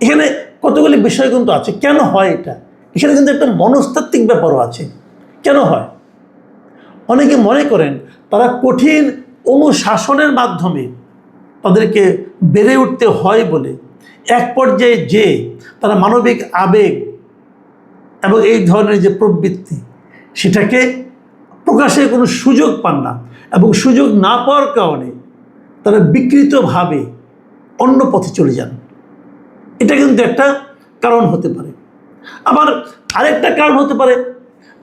এখানে কতগুলি বিষয় কিন্তু আছে। কেন হয় এটা? এখানে কিন্তু একটা মনস্তাত্ত্বিক ব্যাপারও আছে। কেন হয়? অনেকে মনে করেন তারা কঠিন অনুশাসনের মাধ্যমে তাদেরকে বেড়ে উঠতে হয় বলে এক পর্যায়ে যে তারা মানবিক আবেগ এবং এই ধরনের যে প্রবৃত্তি সেটাকে প্রকাশের কোনো সুযোগ পান না, এবং সুযোগ না পাওয়ার কারণে তারা বিকৃতভাবে অন্য পথে চলে যান। এটা কিন্তু একটা কারণ হতে পারে। আবার আরেকটা কারণ হতে পারে,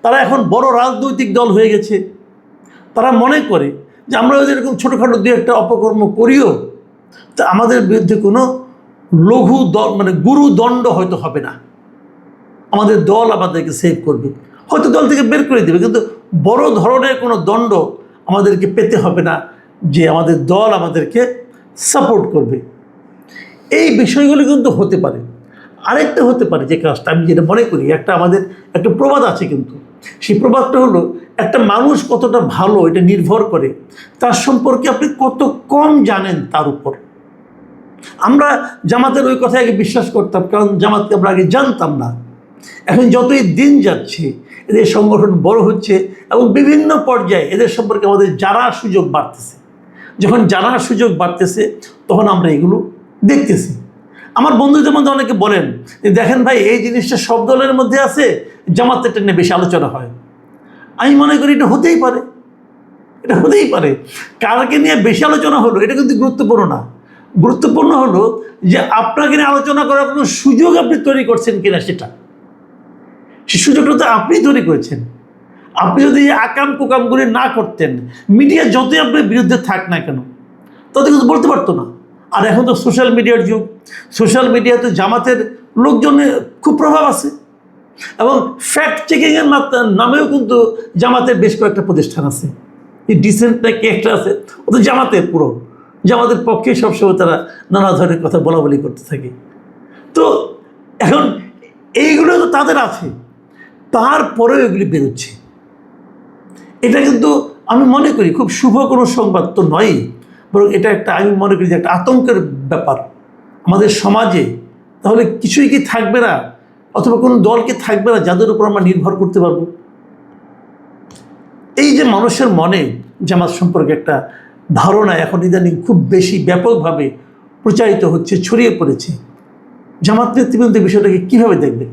তারা এখন বড় রাজনৈতিক দল হয়ে গেছে। তারা মনে করে যে আমরা যদি এরকম ছোটোখাটো দু একটা অপকর্ম করিও তা আমাদের বিরুদ্ধে কোনো লঘু গুরুদণ্ড হয়তো হবে না, আমাদের দল আমাদেরকে সেভ করবে, হয়তো দল থেকে বের করে দেবে, কিন্তু বড় ধরনের কোনো দণ্ড আমাদেরকে পেতে হবে না যে আমাদের দল আমাদেরকে সাপোর্ট করবে। এই বিষয়গুলো কিন্তু হতে পারে। আরেকটা হতে পারে যে কাজটা আমি যেটা মনে করি, আমাদের একটা প্রবাদ আছে, কিন্তু সেই প্রবাদটা হলো একটা মানুষ কতটা ভালো এটা নির্ভর করে তার সম্পর্কে আপনি কত কম জানেন তার উপর। আমরা জামাতের ওই কথা আগে বিশ্বাস করতাম, কারণ জামাতকে আমরা আগে জানতাম না। এখন যতই দিন যাচ্ছে এদের সংগঠন বড় হচ্ছে এবং বিভিন্ন পর্যায়ে এদের সম্পর্কে আমাদের জানার সুযোগ বাড়তেছে। যখন জানার সুযোগ বাড়তেছে তখন আমরা এগুলো দেখতেছি। আমার বন্ধুদের মধ্যে অনেকে বলেন যে দেখেন ভাই, এই জিনিসটা সব দলের মধ্যে আছে, জামাতের নিয়ে বেশি আলোচনা হয়। আমি মনে করি এটা হতেই পারে, এটা হতেই পারে। কারকে নিয়ে বেশি আলোচনা হলো এটা কিন্তু গুরুত্বপূর্ণ না। গুরুত্বপূর্ণ হলো যে আপনাকে নিয়ে আলোচনা করার কোনো সুযোগ আপনি তৈরি করছেন কিনা, সেটা সেই সুযোগটা তো আপনি তৈরি করেছেন। আপনি যদি আকাম কুকামগুলি না করতেন, মিডিয়া যতই আপনার বিরুদ্ধে থাক না কেন তত কিন্তু বলতে পারতো না। আর এখন তো সোশ্যাল মিডিয়ার যুগ। সোশ্যাল মিডিয়াতে জামাতের লোকজনের খুব প্রভাব আছে, এবং ফ্যাক্ট চেকিংয়ের নামেও কিন্তু জামাতের বেশ কয়েকটা প্রতিষ্ঠান আছে। এই ডিসেন্ট নাকি একটা আছে, ও তো জামাতের পুরো জামাতের পক্ষে সবসময় তারা নানা ধরনের কথা বলা বলি করতে থাকে। তো এখন এইগুলো তো তাদের আছে, তারপরেও এগুলি বেরোচ্ছে। এটা কিন্তু আমি মনে করি খুব শুভ কোনো সংবাদ তো নয়, বরং এটা একটা, আমি মনে করি যে একটা আতঙ্কের ব্যাপার আমাদের সমাজে। তাহলে কিছুই কি থাকবে না, অথবা কোনো দল কি থাকবে না যাদের উপর আমরা নির্ভর করতে পারবো? এই যে মানুষের মনে জামাত সম্পর্কে একটা ধারণা এখন ইদানিং খুব বেশি ব্যাপকভাবে প্রচারিত হচ্ছে, ছড়িয়ে পড়েছে, জামাত নেতৃবৃন্দ বিষয়টাকে কীভাবে দেখবে?